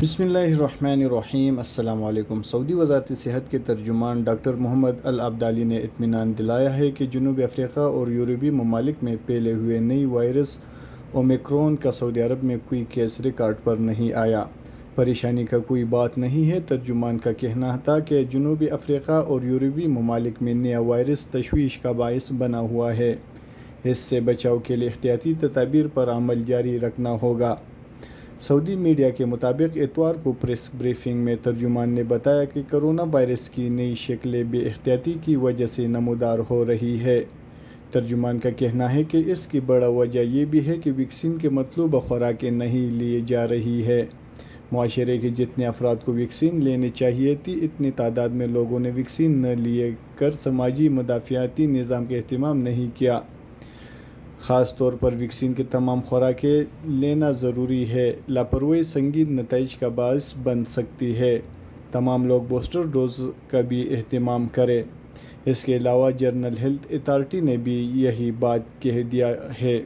بسم اللہ الرحمن الرحیم۔ السلام علیکم۔ سعودی وزارت صحت کے ترجمان ڈاکٹر محمد العبدالی نے اطمینان دلایا ہے کہ جنوبی افریقہ اور یورپی ممالک میں پھیلے ہوئے نئی وائرس اومیکرون کا سعودی عرب میں کوئی کیس ریکارڈ پر نہیں آیا۔ پریشانی کا کوئی بات نہیں ہے۔ ترجمان کا کہنا تھا کہ جنوبی افریقہ اور یورپی ممالک میں نیا وائرس تشویش کا باعث بنا ہوا ہے۔ اس سے بچاؤ کے لیے احتیاطی تدابیر پر عمل جاری رکھنا ہوگا۔ سعودی میڈیا کے مطابق اتوار کو پریس بریفنگ میں ترجمان نے بتایا کہ کرونا وائرس کی نئی شکلیں بے احتیاطی کی وجہ سے نمودار ہو رہی ہے۔ ترجمان کا کہنا ہے کہ اس کی بڑا وجہ یہ بھی ہے کہ ویکسین کی مطلوبہ خوراکیں نہیں لی جا رہی ہے۔ معاشرے کے جتنے افراد کو ویکسین لینی چاہیے تھی، اتنی تعداد میں لوگوں نے ویکسین نہ لیے کر سماجی مدافعتی نظام کا اہتمام نہیں کیا۔ خاص طور پر ویکسین کی تمام خوراکیں لینا ضروری ہے۔ لاپرواہی سنگین نتائج کا باعث بن سکتی ہے۔ تمام لوگ بوسٹر ڈوز کا بھی اہتمام کریں۔ اس کے علاوہ جنرل ہیلتھ اتھارٹی نے بھی یہی بات کہہ دیا ہے۔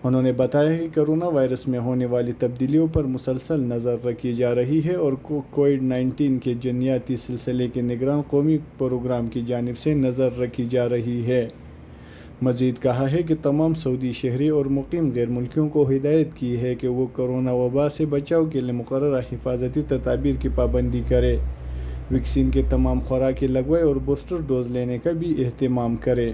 انہوں نے بتایا کہ کرونا وائرس میں ہونے والی تبدیلیوں پر مسلسل نظر رکھی جا رہی ہے اور کووڈ-19 کے جینیاتی سلسلے کے نگران قومی پروگرام کی جانب سے نظر رکھی جا رہی ہے۔ مزید کہا ہے کہ تمام سعودی شہری اور مقیم غیر ملکیوں کو ہدایت کی ہے کہ وہ کرونا وبا سے بچاؤ کے لیے مقررہ حفاظتی تدابیر کی پابندی کریں، ویکسین کی تمام خوراکیں لگوائیں اور بوسٹر ڈوز لینے کا بھی اہتمام کریں۔